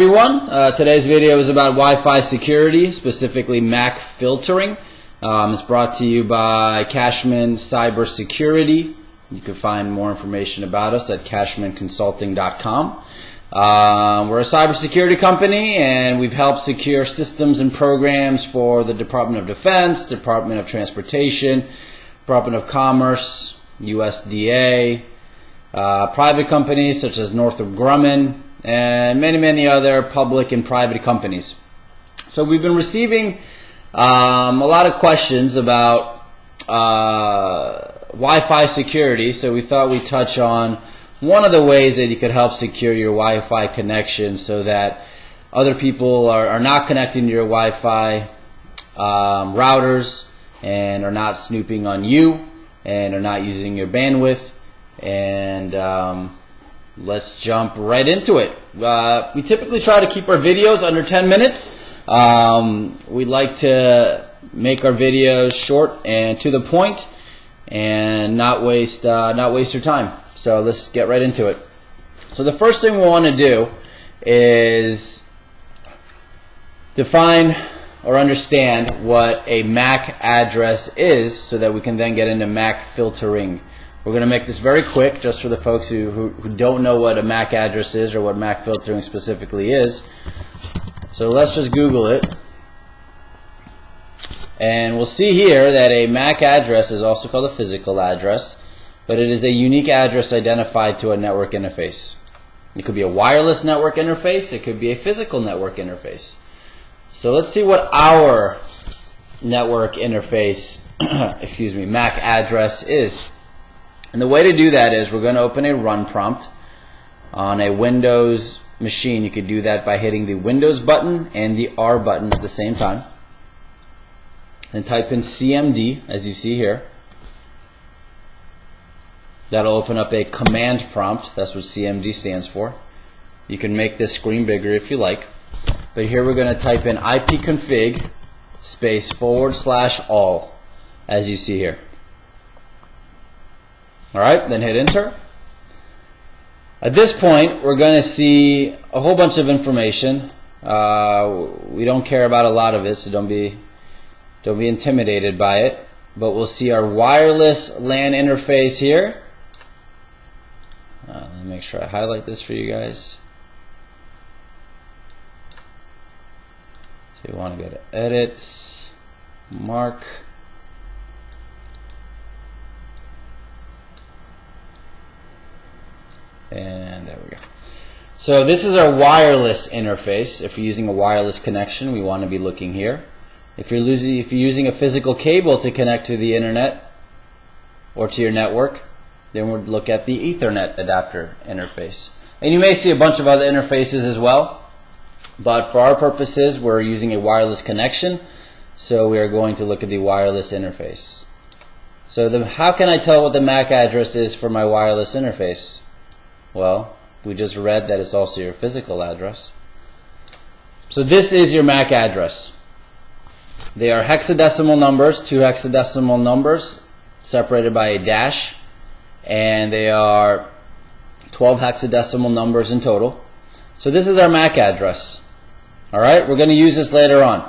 Everyone, today's video is about Wi-Fi security, specifically MAC filtering. It's brought to you by Cashman Cybersecurity. You can find more information about us at cashmanconsulting.com. We're a cybersecurity company, and we've helped secure systems and programs for the Department of Defense, Department of Transportation, Department of Commerce, USDA, private companies such as Northrop Grumman, and many other public and private companies. So we've been receiving a lot of questions about Wi-Fi security, so we thought we'd touch on one of the ways that you could help secure your Wi-Fi connection so that other people are not connecting to your Wi-Fi routers and are not snooping on you and are not using your bandwidth. And let's jump right into it. We typically try to keep our videos under 10 minutes. We'd like to make our videos short and to the point and not waste your time. So let's get right into it. So the first thing we want to do is define or understand what a MAC address is so that we can then get into MAC filtering. We're going to make this very quick, just for the folks who don't know what a MAC address is or what MAC filtering specifically is. So let's just Google it. And we'll see here that a MAC address is also called a physical address, but it is a unique address identified to a network interface. It could be a wireless network interface, it could be a physical network interface. So let's see what our network interface, MAC address is. And the way to do that is we're going to open a run prompt on a Windows machine. You could do that by hitting the Windows button and the R button at the same time. And type in CMD, as you see here. That'll open up a command prompt. That's what CMD stands for. You can make this screen bigger if you like. But here we're going to type in ipconfig space /all, as you see here. Alright, then hit enter. At this point, we're going to see a whole bunch of information. We don't care about a lot of it, so don't be intimidated by it. But we'll see our wireless LAN interface here. Let me make sure I highlight this for you guys. So you want to go to Edit, Mark. And there we go. So this is our wireless interface. If you're using a wireless connection, we want to be looking here. If you're using a physical cable to connect to the internet or to your network, then we'll look at the Ethernet adapter interface. And you may see a bunch of other interfaces as well, but for our purposes, we're using a wireless connection, so we are going to look at the wireless interface. So how can I tell what the MAC address is for my wireless interface? Well, we just read that it's also your physical address. So this is your MAC address. They are hexadecimal numbers, 2 hexadecimal numbers separated by a dash, and they are 12 hexadecimal numbers in total. So this is our MAC address. Alright, we're going to use this later on.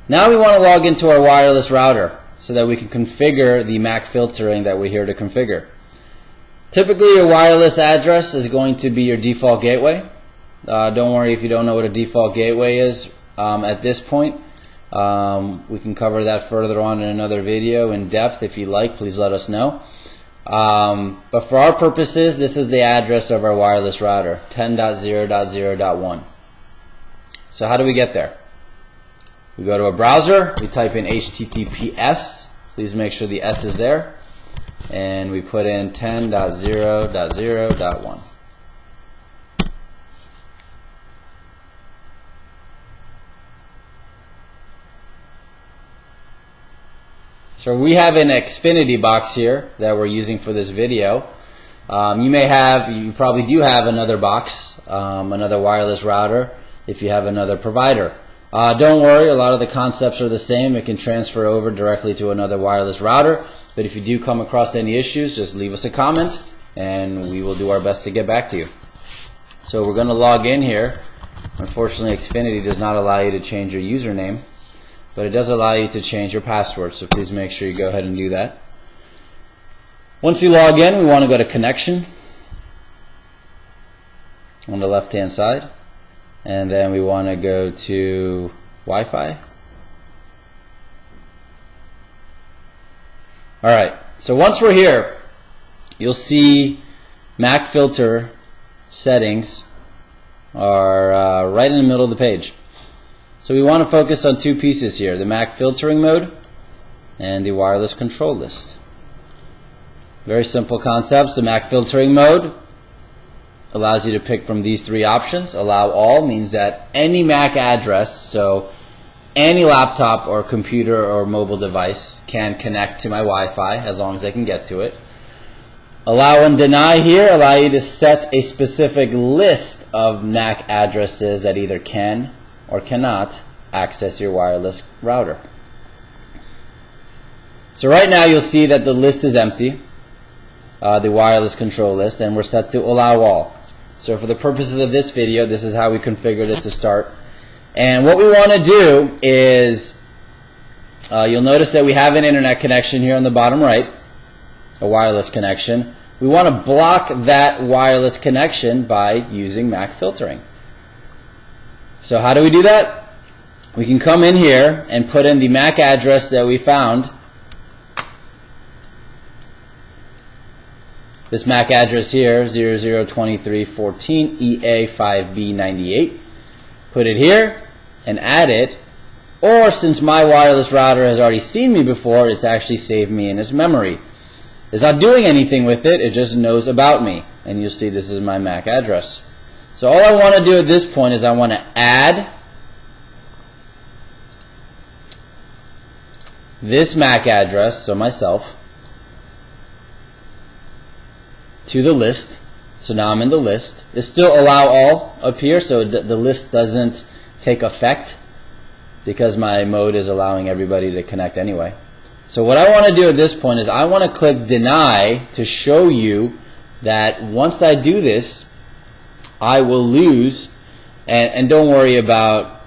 Now we want to log into our wireless router so that we can configure the MAC filtering that we're here to configure. Typically, your wireless address is going to be your default gateway. Don't worry if you don't know what a default gateway is at this point. We can cover that further on in another video in depth. If you like, please let us know. But for our purposes, this is the address of our wireless router, 10.0.0.1. So how do we get there? We go to a browser, we type in HTTPS. Please make sure the S is there. And we put in 10.0.0.1. So we have an Xfinity box here that we're using for this video. You probably do have another box, another wireless router if you have another provider. Don't worry, a lot of the concepts are the same. It can transfer over directly to another wireless router. But if you do come across any issues, just leave us a comment and we will do our best to get back to you. So we're going to log in here. Unfortunately, Xfinity does not allow you to change your username, but it does allow you to change your password, so please make sure you go ahead and do that. Once you log in, we want to go to connection on the left hand side, and then we want to go to Wi-Fi. Alright, so once we're here, you'll see Mac filter settings are right in the middle of the page. So we want to focus on two pieces here, the Mac filtering mode and the wireless control list. Very simple concepts. The Mac filtering mode allows you to pick from these three options. Allow all means that any Mac address, so any laptop or computer or mobile device can connect to my Wi-Fi as long as they can get to it. Allow and deny here allow you to set a specific list of MAC addresses that either can or cannot access your wireless router. So right now you'll see that the list is empty, the wireless control list, and we're set to allow all. So for the purposes of this video, this is how we configured it to start. And what we want to do is, you'll notice that we have an internet connection here on the bottom right, a wireless connection. We want to block that wireless connection by using Mac filtering. So how do we do that? We can come in here and put in the MAC address that we found. This MAC address here, 002314 EA5B98. Put it here and add it. Or since my wireless router has already seen me before, it's actually saved me in its memory. It's not doing anything with it, it just knows about me. And you'll see this is my MAC address. So all I want to do at this point is I want to add this MAC address, so myself, to the list. So now I'm in the list. It's still allow all up here, so the list doesn't take effect because my mode is allowing everybody to connect anyway. So what I want to do at this point is I want to click deny to show you that once I do this, I will lose, and don't worry about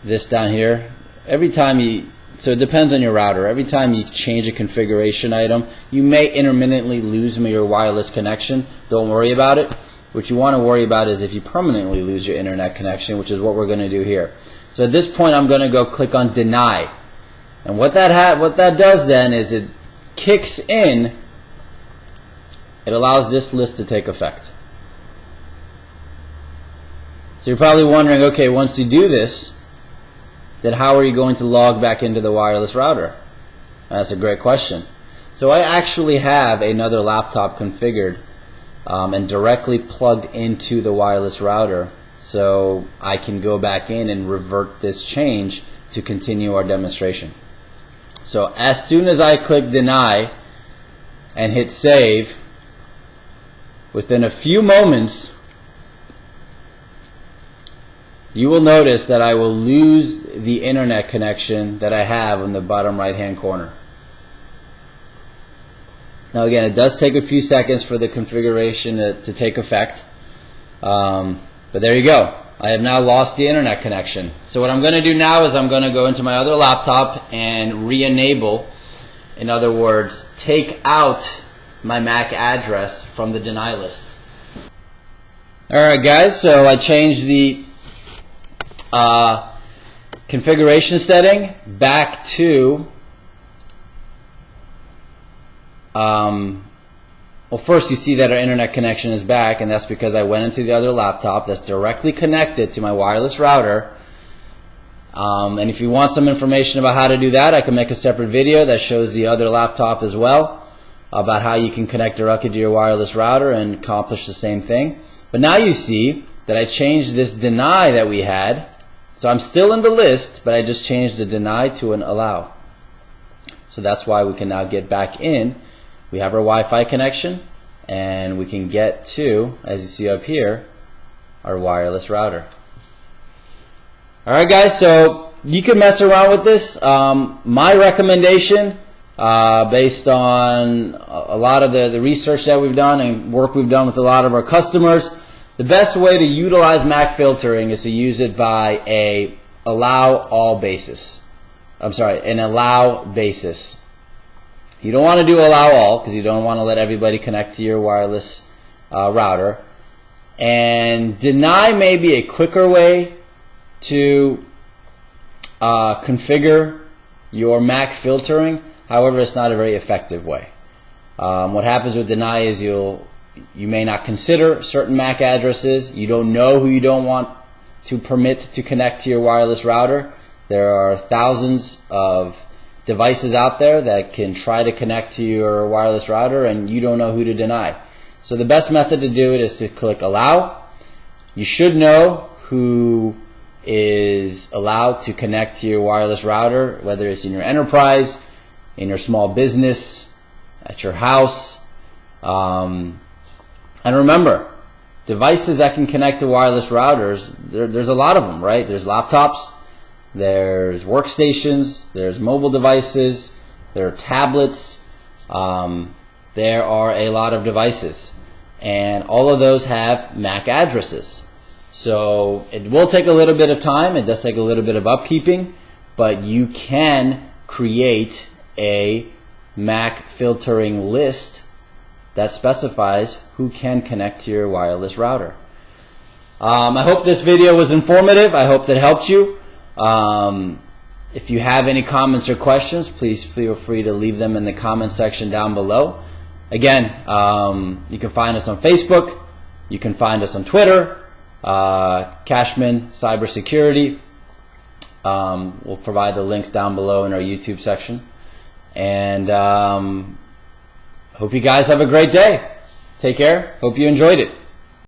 this down here. Every time you, so it depends on your router, every time you change a configuration item, you may intermittently lose your wireless connection. Don't worry about it. What you want to worry about is if you permanently lose your internet connection, which is what we're going to do here. So at this point I'm going to go click on deny. And what that does then is it kicks in, it allows this list to take effect. So you're probably wondering, okay, once you do this, then how are you going to log back into the wireless router? That's a great question. So I actually have another laptop configured and directly plugged into the wireless router, so I can go back in and revert this change to continue our demonstration. So as soon as I click deny and hit save, within a few moments you will notice that I will lose the internet connection that I have in the bottom right hand corner. Now again, it does take a few seconds for the configuration to take effect, but there you go. I have now lost the internet connection. So what I'm going to do now is I'm going to go into my other laptop and re-enable. In other words, take out my MAC address from the deny list. Alright guys, so I changed the configuration setting back to well, first you see that our internet connection is back, and that's because I went into the other laptop that's directly connected to my wireless router. And if you want some information about how to do that, I can make a separate video that shows the other laptop as well, about how you can connect directly to your wireless router and accomplish the same thing. But now you see that I changed this deny that we had. So I'm still in the list, but I just changed the deny to an allow. So that's why we can now get back in. We have our Wi-Fi connection, and we can get to, as you see up here, our wireless router. Alright guys, so you can mess around with this. My recommendation, based on a lot of the research that we've done and work we've done with a lot of our customers, The best way to utilize MAC filtering is to use it by an allow basis. You don't want to do allow all because you don't want to let everybody connect to your wireless router. And deny may be a quicker way to configure your MAC filtering. However, it's not a very effective way. What happens with deny is you may not consider certain MAC addresses. You don't know who you don't want to permit to connect to your wireless router. There are thousands of devices out there that can try to connect to your wireless router, and you don't know who to deny. So the best method to do it is to click allow. You should know who is allowed to connect to your wireless router, whether it's in your enterprise, in your small business, at your house. And remember, devices that can connect to wireless routers, there's a lot of them, right? There's laptops, there's workstations, there's mobile devices, there are tablets, there are a lot of devices. And all of those have MAC addresses. So it will take a little bit of time, it does take a little bit of upkeeping, but you can create a MAC filtering list that specifies who can connect to your wireless router. I hope this video was informative. I hope that helped you. If you have any comments or questions, please feel free to leave them in the comment section down below. Again, you can find us on Facebook. You can find us on Twitter, Cashman Cybersecurity. We'll provide the links down below in our YouTube section. And hope you guys have a great day. Take care. Hope you enjoyed it.